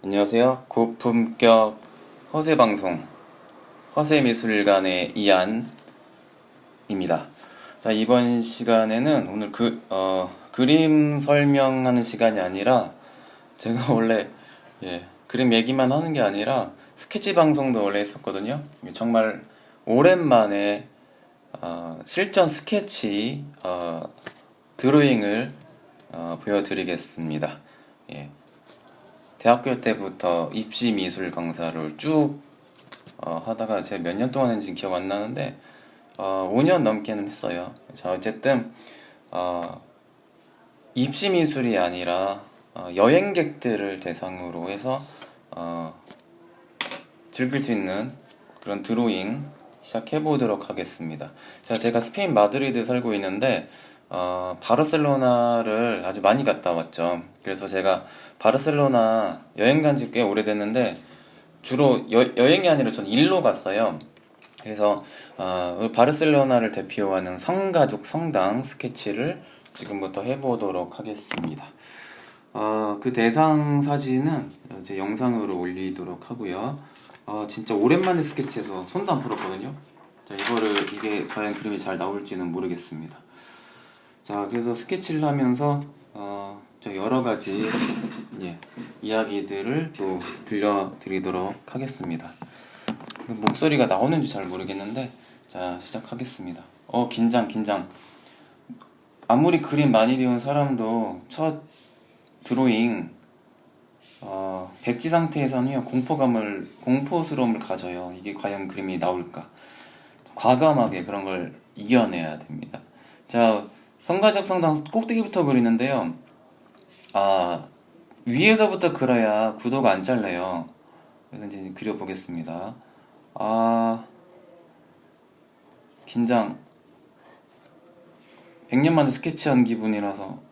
안녕하세요. 고품격 허세방송 허세미술관의 이안입니다. 자, 이번 시간에는 오늘 그림 설명하는 시간이 아니라 제가 원래 그림 얘기만 하는 게 아니라 스케치 방송도 원래 했었거든요. 정말 오랜만에 실전 스케치 드로잉을 보여드리겠습니다. 예. 대학교 때부터 입시 미술 강사를 쭉 하다가 제가 몇 년 동안 했는지 기억 안 나는데 5년 넘게는 했어요. 자, 어쨌든 입시 미술이 아니라 여행객들을 대상으로 해서 즐길 수 있는 그런 드로잉 시작해 보도록 하겠습니다. 자, 제가 스페인 마드리드 살고 있는데 바르셀로나를 아주 많이 갔다 왔죠. 그래서 제가 바르셀로나 여행 간지 꽤 오래됐는데 주로 여행이 아니라 전 일로 갔어요. 그래서 바르셀로나를 대표하는 성가족 성당 스케치를 지금부터 해보도록 하겠습니다. 그 대상 사진은 제 영상으로 올리도록 하고요. 진짜 오랜만에 스케치해서 손도 안 풀었거든요. 자, 이게 과연 그림이 잘 나올지는 모르겠습니다. 자, 그래서 스케치를 하면서 저 여러 가지 이야기들을 또 들려드리도록 하겠습니다. 목소리가 나오는지 잘 모르겠는데, 자, 시작하겠습니다. 긴장. 아무리 그림 많이 배운 사람도 첫 드로잉 백지 상태에서는 공포스러움을 가져요. 이게 과연 그림이 나올까? 과감하게 그런 걸 이겨내야 됩니다. 자, 성가적 성당 꼭대기부터 그리는데요. 위에서부터 그려야 구도가 안 잘려요. 그래서 이제 그려보겠습니다. 긴장. 100년 만에 스케치한 기분이라서.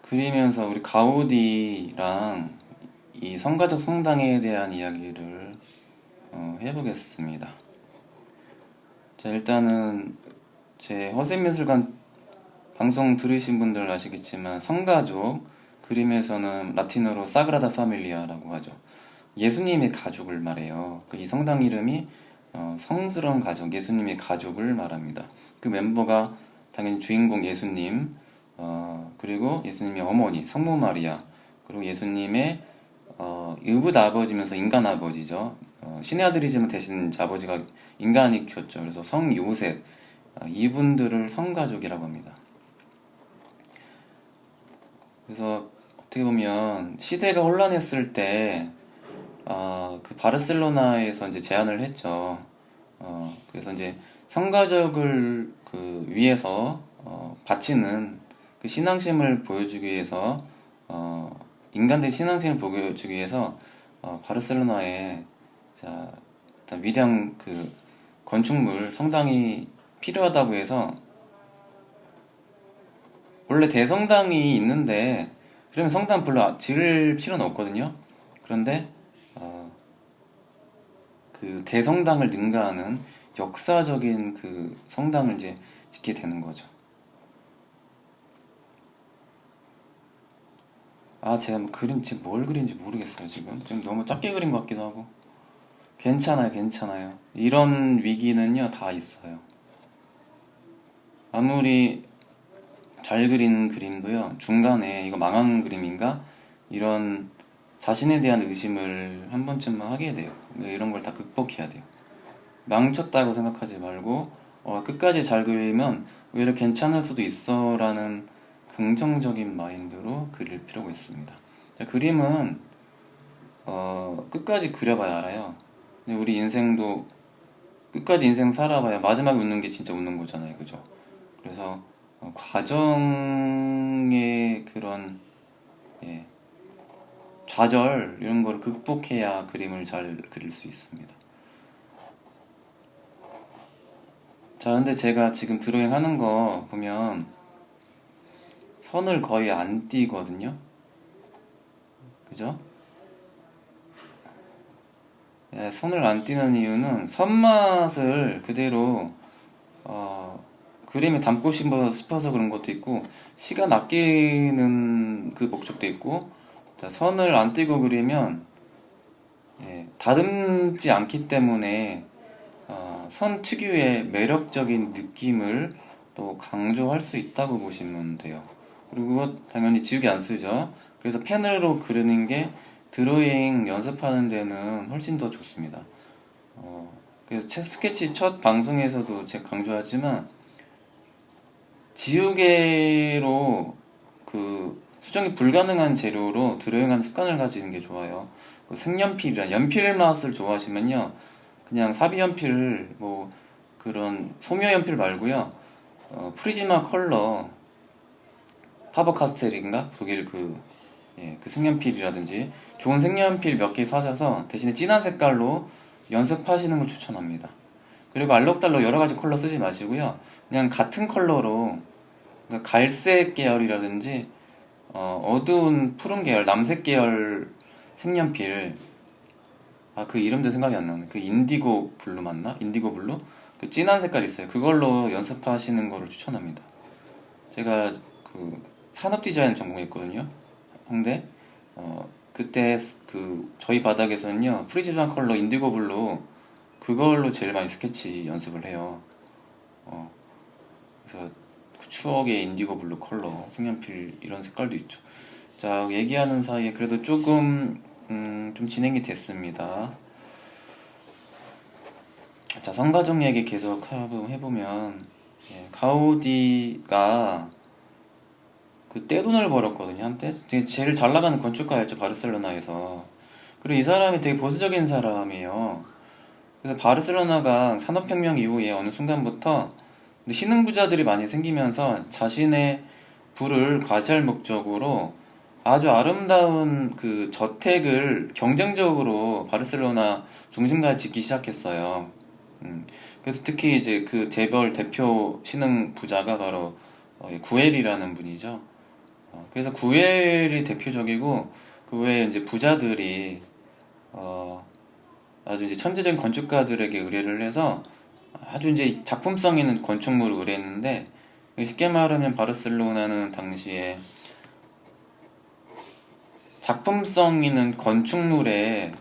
그리면서 우리 가우디랑 이 성가적 성당에 대한 이야기를 해보겠습니다. 자, 일단은 제 허세미술관 방송 들으신 분들 아시겠지만 성가족 그림에서는 라틴어로 사그라다 파밀리아라고 하죠. 예수님의 가족을 말해요. 이 성당 이름이 성스러운 가족, 예수님의 가족을 말합니다. 그 멤버가 당연히 주인공 예수님, 그리고 예수님의 어머니 성모 마리아, 그리고 예수님의 의붓 아버지면서 인간 아버지죠. 신의 아들이지만 대신 아버지가 인간이 켰죠. 그래서 성 요셉, 이분들을 성가족이라고 합니다. 그래서 어떻게 보면 시대가 혼란했을 때 그 바르셀로나에서 이제 제안을 했죠. 그래서 이제 성가족을 그 위해서 바치는 그 신앙심을 보여주기 위해서 인간들의 신앙심을 보여주기 위해서 바르셀로나에 자, 일단 위대한 그 건축물 성당이 필요하다고 해서 원래 대성당이 있는데 그러면 성당 별로 지을 필요는 없거든요. 그런데 그 대성당을 능가하는 역사적인 그 성당을 이제 짓게 되는 거죠. 제가 뭐 지금 뭘 그린지 모르겠어요, 지금 너무 작게 그린 것 같기도 하고. 괜찮아요. 이런 위기는요, 다 있어요. 아무리 잘 그린 그림도요, 중간에 이거 망한 그림인가? 이런 자신에 대한 의심을 한 번쯤은 하게 돼요. 이런 걸 다 극복해야 돼요. 망쳤다고 생각하지 말고, 끝까지 잘 그리면 오히려 괜찮을 수도 있어 라는 긍정적인 마인드로 그릴 필요가 있습니다. 자, 그림은 끝까지 그려봐야 알아요. 근데 우리 인생도 끝까지 인생 살아봐야 마지막에 웃는 게 진짜 웃는 거잖아요. 그죠? 그래서 과정의 그런 좌절 이런 거를 극복해야 그림을 잘 그릴 수 있습니다. 자, 근데 제가 지금 드로잉 하는 거 보면 선을 거의 안 띄거든요. 그죠? 예, 선을 안 띄는 이유는 선맛을 그대로 그림에 담고 싶어서 그런 것도 있고 시간 아끼는 그 목적도 있고 자, 선을 안 띄고 그리면 다듬지 않기 때문에 선 특유의 매력적인 느낌을 또 강조할 수 있다고 보시면 돼요. 그리고 그것 당연히 지우개 안 쓰죠. 그래서 펜으로 그리는 게 드로잉 연습하는 데는 훨씬 더 좋습니다. 그래서 스케치 첫 방송에서도 제가 강조하지만 지우개로 그 수정이 불가능한 재료로 드로잉하는 습관을 가지는 게 좋아요. 그 색연필이란 연필 맛을 좋아하시면요, 그냥 사비 연필 뭐 그런 소묘 연필 말고요, 프리즈마 컬러 파버 카스텔인가 독일 그 색연필이라든지 좋은 색연필 몇 개 사셔서 대신에 진한 색깔로 연습하시는 걸 추천합니다. 그리고 알록달록 여러 가지 컬러 쓰지 마시고요, 그냥 같은 컬러로 그러니까 갈색 계열이라든지 어두운 푸른 계열, 남색 계열 색연필, 그 이름도 생각이 안 나네. 그 인디고 블루 맞나? 인디고 블루? 그 진한 색깔 있어요. 그걸로 연습하시는 거를 추천합니다. 제가 그 산업 디자인 전공했거든요. 홍대. 그때 그 저희 바닥에서는요, 프리즈마 컬러 인디고 블루 그걸로 제일 많이 스케치 연습을 해요. 어, 그래서 그 추억의 인디고 블루 컬러, 색연필 이런 색깔도 있죠. 자, 얘기하는 사이에 그래도 조금 좀 진행이 됐습니다. 자, 성가정 얘기 계속 해보면 가우디가 그 떼돈을 벌었거든요, 한때. 되게 제일 잘 나가는 건축가였죠, 바르셀로나에서. 그리고 이 사람이 되게 보수적인 사람이에요. 그래서 바르셀로나가 산업혁명 이후에 어느 순간부터 신흥부자들이 많이 생기면서 자신의 부를 과시할 목적으로 아주 아름다운 그 저택을 경쟁적으로 바르셀로나 중심가에 짓기 시작했어요. 그래서 특히 이제 그 대표 신흥 부자가 바로 구엘이라는 분이죠. 그래서 구엘이 대표적이고 그 외에 이제 부자들이 아주 이제 천재적인 건축가들에게 의뢰를 해서 아주 이제 작품성 있는 건축물을 의뢰했는데, 쉽게 말하면 바르셀로나는 당시에 작품성 있는 건축물의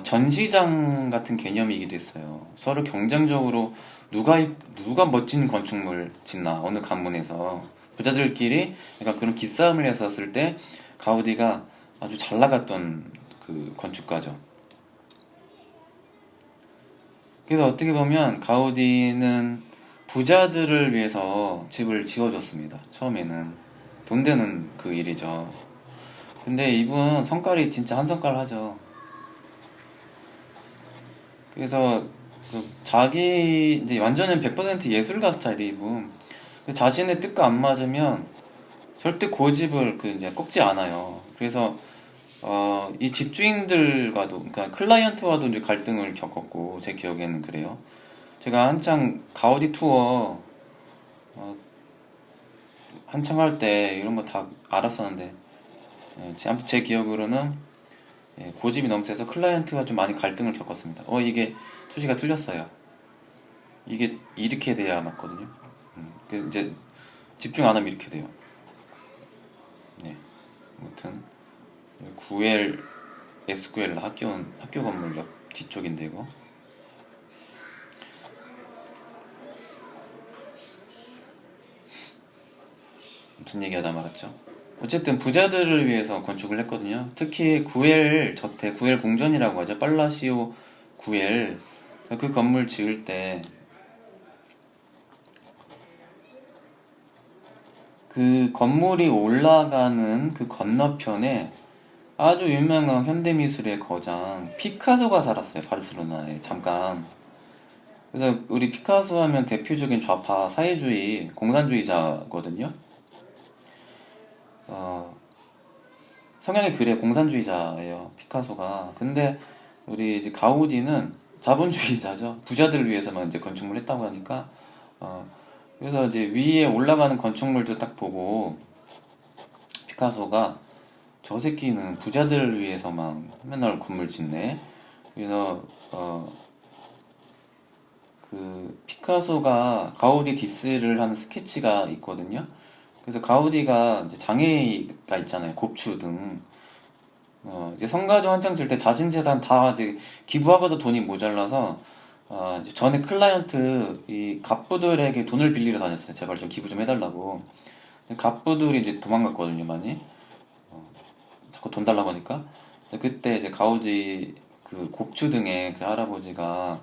전시장 같은 개념이기도 했어요. 서로 경쟁적으로 누가 멋진 건축물 짓나 어느 관문에서 부자들끼리 약간 그런 기싸움을 했었을 때 가우디가 아주 잘 나갔던 그 건축가죠. 그래서 어떻게 보면 가우디는 부자들을 위해서 집을 지어줬습니다. 처음에는 돈 되는 그 일이죠. 근데 이분 성깔이 진짜 한 성깔 하죠. 그래서 자기 이제 완전히 100% 예술가 스타일이 이분. 자신의 뜻과 안 맞으면 절대 고집을 이제 꺾지 않아요. 그래서 이 집주인들과도, 그러니까 클라이언트와도 이제 갈등을 겪었고, 제 기억에는 그래요. 제가 한창 가우디 투어 한창 할 때 이런 거 다 알았었는데, 아무튼 제 기억으로는 고집이 너무 세서 클라이언트가 좀 많이 갈등을 겪었습니다. 이게 수지가 틀렸어요. 이게 이렇게 돼야 맞거든요. 이제 집중 안 하면 이렇게 돼요. 네, 아무튼 구엘 SQL 학교 건물 옆 뒤쪽인데 이거. 무슨 얘기하다 말았죠? 어쨌든 부자들을 위해서 건축을 했거든요. 특히 구엘 저택, 구엘 궁전이라고 하죠. 팔라시오 구엘. 그 건물 지을 때 그 건물이 올라가는 그 건너편에 아주 유명한 현대미술의 거장 피카소가 살았어요. 바르셀로나에 잠깐. 그래서 우리 피카소 하면 대표적인 좌파 사회주의 공산주의자거든요. 성향이 그래, 공산주의자예요, 피카소가. 근데 우리 이제 가우디는 자본주의자죠. 부자들을 위해서만 이제 건축물 했다고 하니까 어, 그래서 이제 위에 올라가는 건축물도 딱 보고 피카소가 저 새끼는 부자들을 위해서만 맨날 건물 짓네. 그래서 그 피카소가 가우디 디스를 하는 스케치가 있거든요. 그래서 가우디가 이제 장애가 있잖아요. 곱추등. 이제 성가조 한창 질 때 자신 재산 다 이제 기부하고도 돈이 모자라서 이제 전에 클라이언트 이 갑부들에게 돈을 빌리러 다녔어요. 제발 좀 기부 좀 해달라고. 근데 갑부들이 이제 도망갔거든요, 많이. 자꾸 돈 달라고 하니까. 그때 이제 가우디 그 곡추 등의 그 할아버지가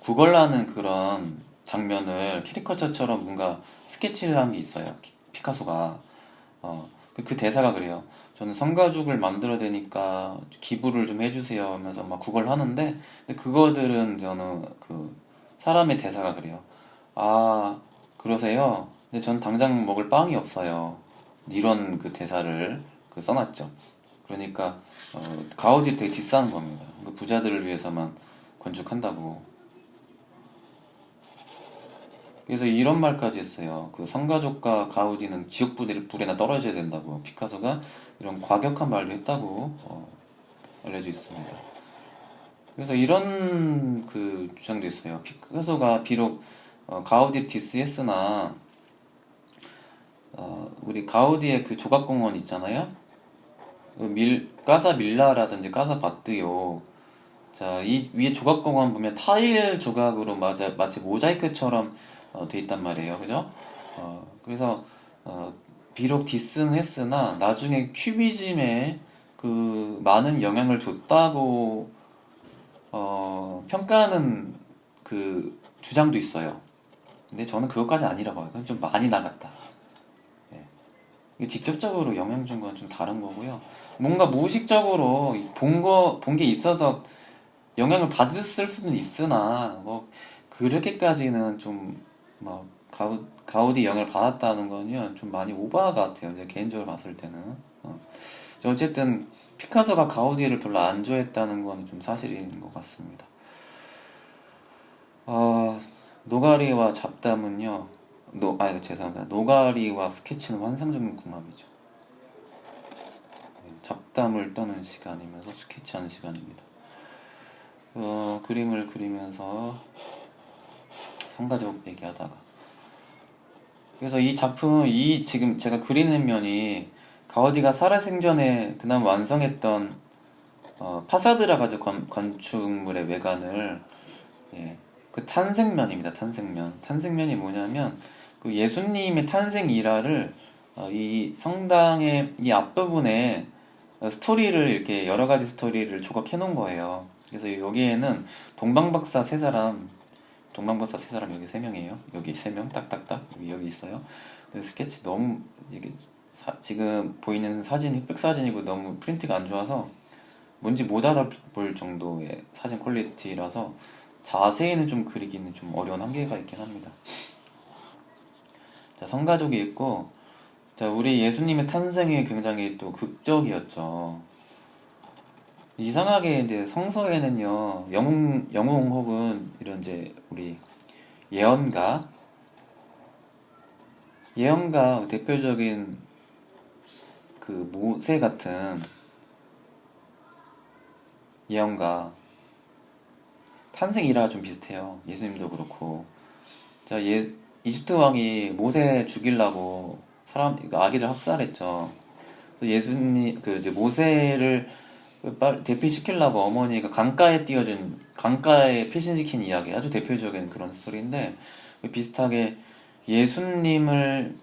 구걸나는 그런 장면을 캐리커처처럼 뭔가 스케치를 한 게 있어요. 피카소가. 그 대사가 그래요. 저는 성가죽을 만들어야 되니까 기부를 좀 해주세요 하면서 막 구걸 하는데, 근데 그거들은 저는 그 사람의 대사가 그래요. 아, 그러세요? 근데 전 당장 먹을 빵이 없어요. 이런 그 대사를 그 써놨죠. 그러니까 가우디를 되게 디스하는 겁니다. 그 부자들을 위해서만 건축한다고. 그래서 이런 말까지 했어요. 그 성가족과 가우디는 지옥 불에나 떨어져야 된다고 피카소가 이런 과격한 말도 했다고 알려져 있습니다. 그래서 이런 그 주장도 있어요. 피카소가 비록 가우디 디스했으나 우리 가우디의 그 조각공원 있잖아요. 까사 밀라라든지 까사 바뜨요. 자, 이 위에 조각공원 보면 타일 조각으로 마치 모자이크처럼 돼 있단 말이에요. 그죠? 그래서 비록 디스는 했으나 나중에 큐비즘에 그 많은 영향을 줬다고 평가하는 그 주장도 있어요. 근데 저는 그것까지 아니라고 봐요. 그건 좀 많이 나갔다. 예. 이게 직접적으로 영향 준 건 좀 다른 거고요. 뭔가 무의식적으로 본 게 있어서 영향을 받았을 수는 있으나 뭐 그렇게까지는 좀 뭐 가우디 영향을 받았다는 건요 좀 많이 오버 같아요. 제 개인적으로 봤을 때는. 어쨌든 피카소가 가우디를 별로 안 좋아했다는 건 좀 사실인 것 같습니다. 어, 노가리와 잡담은요. 죄송합니다. 노가리와 스케치는 환상적인 궁합이죠. 잡담을 떠는 시간이면서 스케치하는 시간입니다. 그림을 그리면서 성가족 얘기하다가 그래서 이 작품 이 지금 제가 그리는 면이 가우디가 살아생전에 그나마 완성했던 파사드라 가지고 건축물의 외관을 그 탄생면입니다. 탄생면이 뭐냐면 그 예수님의 탄생 일화를 이 성당의 이 앞부분에 스토리를 이렇게 여러 가지 스토리를 조각해 놓은 거예요. 그래서 여기에는 동방박사 세 사람 여기 세 명이에요. 여기 세 명 딱딱딱 여기 있어요. 근데 스케치 너무 이게 지금 보이는 사진 흑백 사진이고 너무 프린트가 안 좋아서 뭔지 못 알아볼 정도의 사진 퀄리티라서 자세히는 좀 그리기는 좀 어려운 한계가 있긴 합니다. 자, 성가족이 있고, 자, 우리 예수님의 탄생이 굉장히 또 극적이었죠. 이상하게 이제 성서에는요, 영웅 혹은 이런 이제 우리 예언가, 대표적인 그 모세 같은 예언가, 탄생 일화가 좀 비슷해요. 예수님도 그렇고. 자, 이집트 왕이 모세 죽이려고 아기들 학살했죠. 그래서 그 이제 모세를 대피시키려고 어머니가 강가에 피신시킨 이야기, 아주 대표적인 그런 스토리인데, 비슷하게 예수님을,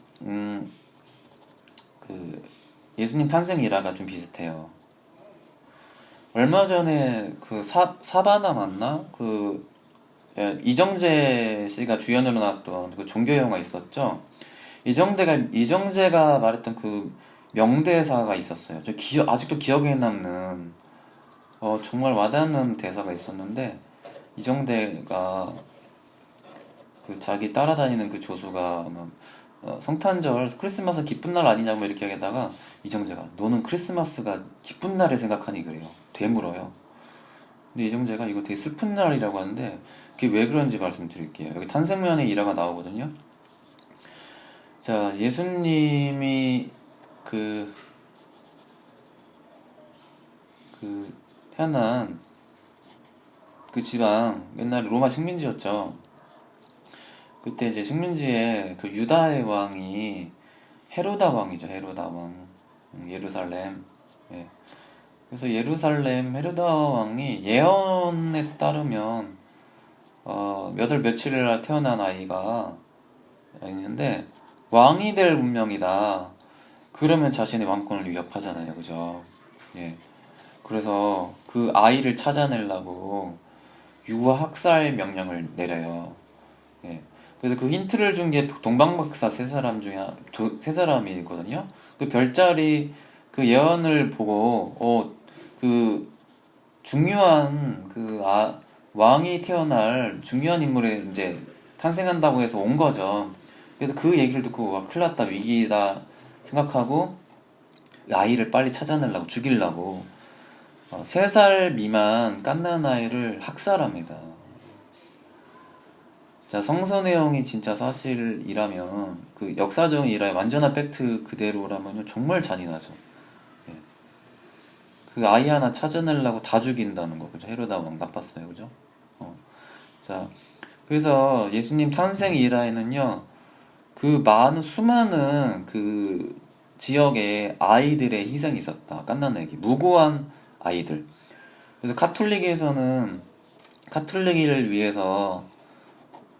예수님 탄생 일화가 좀 비슷해요. 얼마 전에 그 사바나 맞나? 이정재 씨가 주연으로 나왔던 그 종교 영화 있었죠? 이정재가 말했던 그 명대사가 있었어요. 아직도 기억에 남는, 정말 와닿는 대사가 있었는데, 이정재가 그 자기 따라다니는 그 조수가 막, 성탄절, 크리스마스 기쁜 날 아니냐 뭐 이렇게 하다가 이정재가 너는 크리스마스가 기쁜 날에 생각하니 그래요. 되물어요. 근데 이정재가 이거 되게 슬픈 날이라고 하는데 그게 왜 그런지 말씀드릴게요. 여기 탄생면에 일화가 나오거든요. 자, 예수님이 그, 태어난 그 지방 옛날에 로마 식민지였죠. 그때 이제 식민지에 그 유다의 왕이 헤로다 왕이죠. 헤로다 왕. 예루살렘. 예. 그래서 예루살렘 헤로다 왕이 예언에 따르면 몇 월 며칠일 날 태어난 아이가 있는데 왕이 될 운명이다. 그러면 자신의 왕권을 위협하잖아요. 그죠? 예. 그래서 그 아이를 찾아내려고 유아 학살 명령을 내려요. 예. 그래서 그 힌트를 준 게 동방박사 세 사람 중에 세 사람이거든요. 그 별자리 그 예언을 보고 그 중요한 왕이 태어날 중요한 인물이 이제 탄생한다고 해서 온 거죠. 그래서 그 얘기를 듣고 와 큰일 났다 위기다 생각하고 아이를 빨리 찾아내려고 죽이려고 3살 미만 갓난 아이를 학살합니다. 자, 성서 내용이 진짜 사실이라면 그 역사적인 일화의 완전한 팩트 그대로라면요 정말 잔인하죠. 예. 그 아이 하나 찾아내려고 다 죽인다는 거 그죠? 헤로다 왕 나빴어요, 그죠? 자, 그래서 예수님 탄생 일화에는요 그 많은 수많은 그 지역의 아이들의 희생이 있었다. 갓난아기, 무고한 아이들. 그래서 카톨릭에서는 카톨릭을 위해서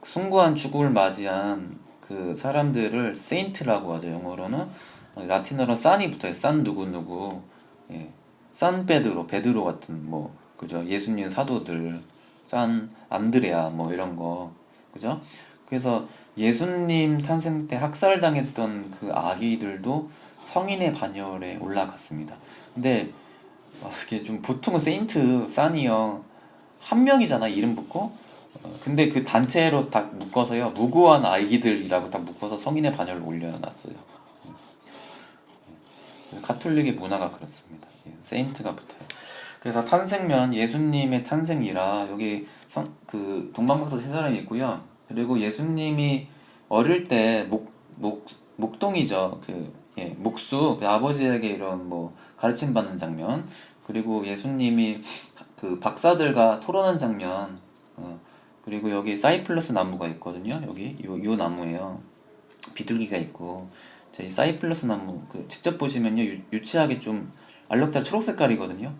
숭고한 죽음을 맞이한 그 사람들을 세인트라고 하죠. 영어로는 라틴어로 산이 붙어요. 산 누구누구. 예. 산 베드로 같은 뭐 그죠? 예수님 사도들, 산 안드레아 뭐 이런 거 그죠? 그래서 예수님 탄생 때 학살당했던 그 아기들도 성인의 반열에 올라갔습니다. 근데 이게 좀 보통은 세인트 산이요 한 명이잖아 이름 붙고 근데 그 단체로 딱 묶어서요 무고한 아이들이라고 딱 묶어서 성인의 반열을 올려놨어요. 가톨릭의 문화가 그렇습니다. 세인트가 붙어요. 그래서 탄생면 예수님의 탄생이라 여기 그 동방박사 세 사람이 있고요. 그리고 예수님이 어릴 때 목동이죠. 목수 그 아버지에게 이런 뭐 가르침 받는 장면. 그리고 예수님이 그 박사들과 토론한 장면. 그리고 여기 사이플러스 나무가 있거든요. 여기 요 나무예요. 비둘기가 있고. 이 사이플러스 나무 직접 보시면요 유치하게 좀 알록달 초록 색깔이거든요.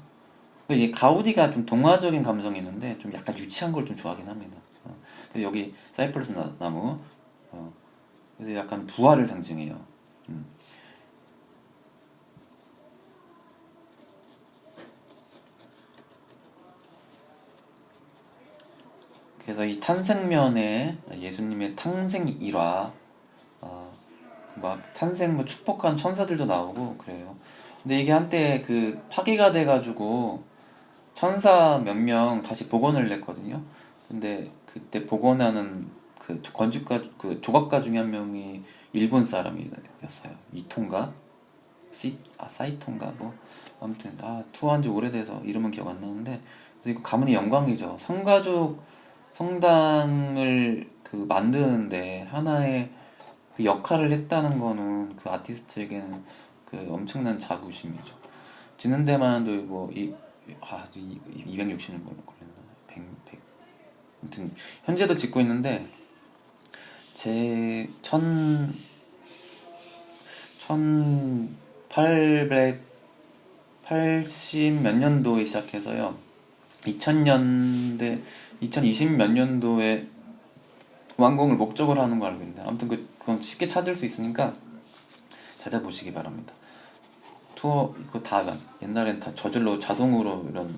이게 가우디가 좀 동화적인 감성이 있는데 좀 약간 유치한 걸 좀 좋아하긴 합니다. 여기 사이플러스 나무 그래서 약간 부활을 상징해요. 그래서 이 탄생면에 예수님의 탄생 일화 막 탄생 뭐 축복한 천사들도 나오고 그래요. 근데 이게 한때 그 파괴가 돼가지고 천사 몇 명 다시 복원을 냈거든요. 근데 그때 복원하는 그 건축가 그 조각가 중에 한 명이 일본 사람이었어요. 이톤가 사이톤가 뭐 아무튼 투어한 지 오래돼서 이름은 기억 안 나는데 그래서 이거 가문의 영광이죠. 성가족 성당을 그 만드는데 하나의 그 역할을 했다는 거는 그 아티스트에게는 그 엄청난 자부심이죠. 짓는 데만도 뭐 260년 걸렸나? 100. 아무튼 현재도 짓고 있는데 제 1880 몇 년도에 시작해서요. 2000년대 2020 몇 년도에 완공을 목적으로 하는 거 알고 있는데 아무튼 그건 쉽게 찾을 수 있으니까 찾아보시기 바랍니다. 투어 이거 다 옛날엔 다 저절로 자동으로 이런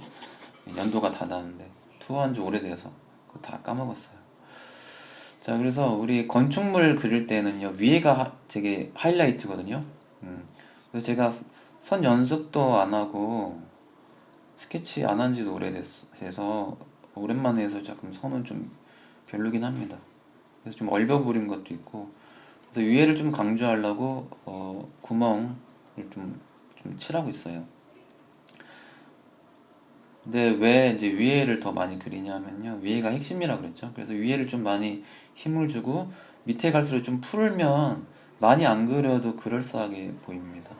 연도가 다 나는데 투어한 지 오래돼서 그거 다 까먹었어요. 자, 그래서 우리 건축물 그릴 때는요 위에가 되게 하이라이트거든요. 그래서 제가 선 연습도 안 하고 스케치 안 한 지도 오래돼서 오랜만에 해서 조금 선은 좀 별로긴 합니다. 그래서 좀 얼벼 부린 것도 있고 그래서 위에를 좀 강조하려고 구멍을 좀 칠하고 있어요. 근데 왜 이제 위에를 더 많이 그리냐면요. 위에가 핵심이라 그랬죠. 그래서 위에를 좀 많이 힘을 주고 밑에 갈수록 좀 풀면 많이 안 그려도 그럴싸하게 보입니다.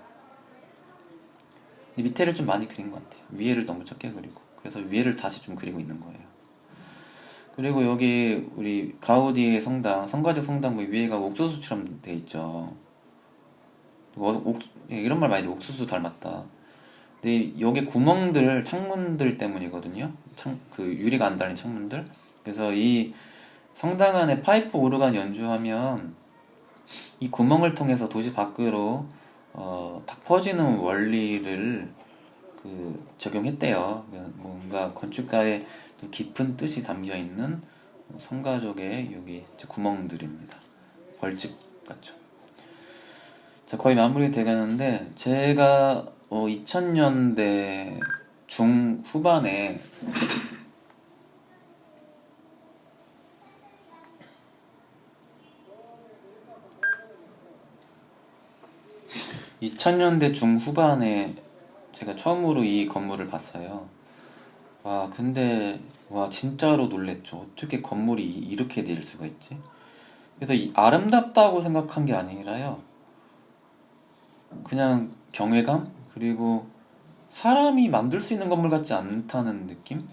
근데 밑에를 좀 많이 그린 것 같아요. 위에를 너무 적게 그리고. 그래서 위에를 다시 좀 그리고 있는 거예요. 그리고 여기 우리 가우디의 성당, 성가적 성당 뭐 위에가 옥수수처럼 돼 있죠. 이런 말 많이 돼. 옥수수 닮았다. 근데 여기 구멍들, 창문들 때문이거든요. 그 유리가 안 달린 창문들. 그래서 이 성당 안에 파이프 오르간 연주하면 이 구멍을 통해서 도시 밖으로 탁 퍼지는 원리를 적용했대요. 뭔가 건축가의 또 깊은 뜻이 담겨 있는 성가족의 여기 구멍들입니다. 벌집 같죠. 자, 거의 마무리 돼가는데 제가 2000년대 중후반에 2000년대 중후반에 제가 처음으로 이 건물을 봤어요. 와, 근데 와 진짜로 놀랬죠. 어떻게 건물이 이렇게 될 수가 있지? 그래서 아름답다고 생각한 게 아니라요. 그냥 경외감? 그리고 사람이 만들 수 있는 건물 같지 않다는 느낌?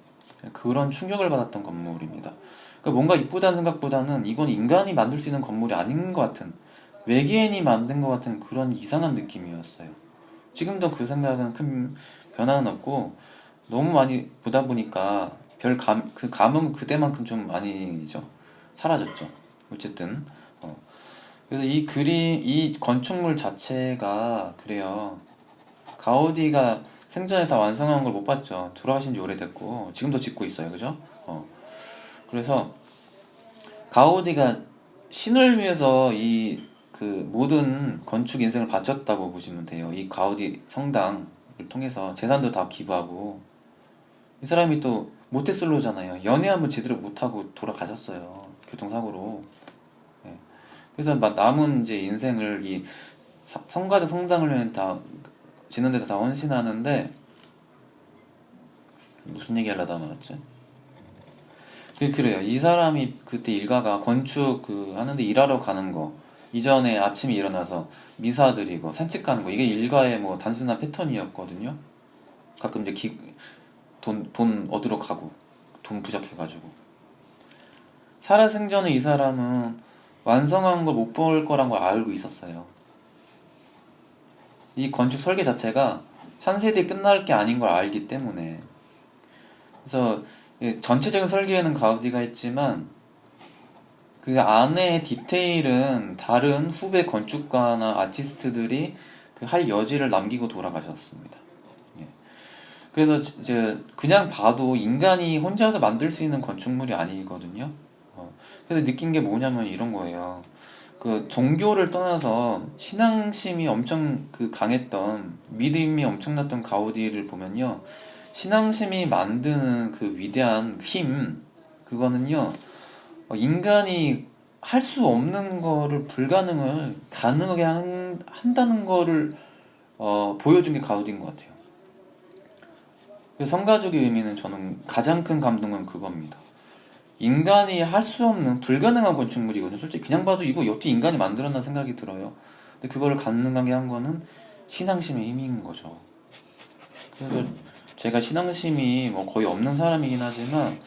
그런 충격을 받았던 건물입니다. 그러니까 뭔가 이쁘다는 생각보다는 이건 인간이 만들 수 있는 건물이 아닌 것 같은, 외계인이 만든 것 같은 그런 이상한 느낌이었어요. 지금도 그 생각은 큰 변화는 없고, 너무 많이 보다 보니까 그 감흥은 그때만큼 좀 아니죠. 사라졌죠. 어쨌든. 그래서 이 건축물 자체가 그래요. 가우디가 생전에 다 완성한 걸 못 봤죠. 돌아가신 지 오래됐고, 지금도 짓고 있어요. 그죠? 그래서 가우디가 신을 위해서 그 모든 건축 인생을 바쳤다고 보시면 돼요. 이 가우디 성당을 통해서 재산도 다 기부하고, 이 사람이 또 모태솔로잖아요. 연애 한번 제대로 못하고 돌아가셨어요. 교통사고로. 예. 그래서 막 남은 이제 인생을 이 성가적 성당을 위해 다 짓는 데다 다 헌신하는데, 무슨 얘기 하려다 말았지? 그래요. 이 사람이 그때 일가가 건축 하는데 일하러 가는 거, 이전에 아침에 일어나서 미사 드리고 산책 가는 거, 이게 일가의 뭐 단순한 패턴이었거든요. 가끔 이제 돈 얻으러 가고, 돈 부족해가지고. 살아생전에 이 사람은 완성한 걸 못 볼 거란 걸 알고 있었어요. 이 건축 설계 자체가 한 세대에 끝날 게 아닌 걸 알기 때문에. 그래서 전체적인 설계에는 가우디가 있지만 그 안에 디테일은 다른 후배 건축가나 아티스트들이 할 여지를 남기고 돌아가셨습니다. 예. 그래서 이제 그냥 봐도 인간이 혼자서 만들 수 있는 건축물이 아니거든요. 그래서 느낀 게 뭐냐면 이런 거예요. 그 종교를 떠나서 신앙심이 엄청 강했던, 믿음이 엄청났던 가우디를 보면요. 신앙심이 만드는 그 위대한 힘, 그거는요, 인간이 할 수 없는 거를 불가능을 가능하게 한다는 거를 보여준 게 가우디인 것 같아요. 그 성가적의 의미는 저는 가장 큰 감동은 그겁니다. 인간이 할 수 없는 불가능한 건축물이거든요. 솔직히 그냥 봐도 이거 어떻게 인간이 만들었나 생각이 들어요. 근데 그거를 가능하게 한 거는 신앙심의 힘인 거죠. 그래서 제가 신앙심이 뭐 거의 없는 사람이긴 하지만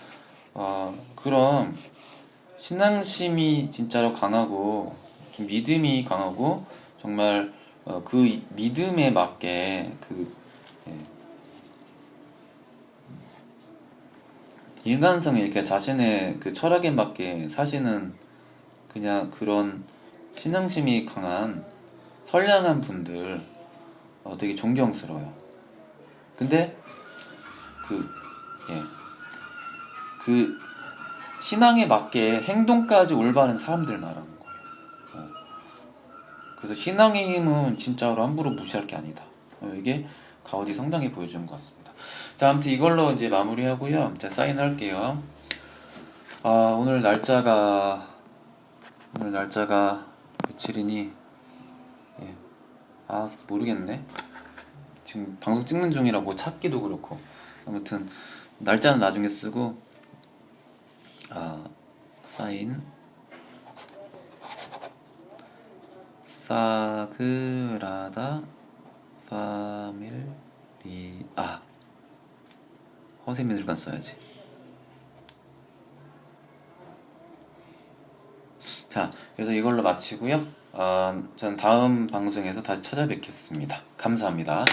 그런 신앙심이 진짜로 강하고 좀 믿음이 강하고 정말 그 믿음에 맞게 예, 인간성이 이렇게 자신의 그 철학에 맞게 사시는 그냥 그런 신앙심이 강한 선량한 분들 되게 존경스러워요. 근데 그, 예, 그 신앙에 맞게 행동까지 올바른 사람들 말하는 거예요. 그래서 신앙의 힘은 진짜로 함부로 무시할 게 아니다. 이게 가우디 성당이 보여주는 것 같습니다. 자, 아무튼 이걸로 이제 마무리하고요. 자, 사인할게요. 오늘 날짜가 며칠이니? 예. 모르겠네. 지금 방송 찍는 중이라 뭐 찾기도 그렇고. 아무튼 날짜는 나중에 쓰고 사인 사그라다 파밀리 허세미들간 써야지. 자, 그래서 이걸로 마치고요. 저는 다음 방송에서 다시 찾아뵙겠습니다. 감사합니다.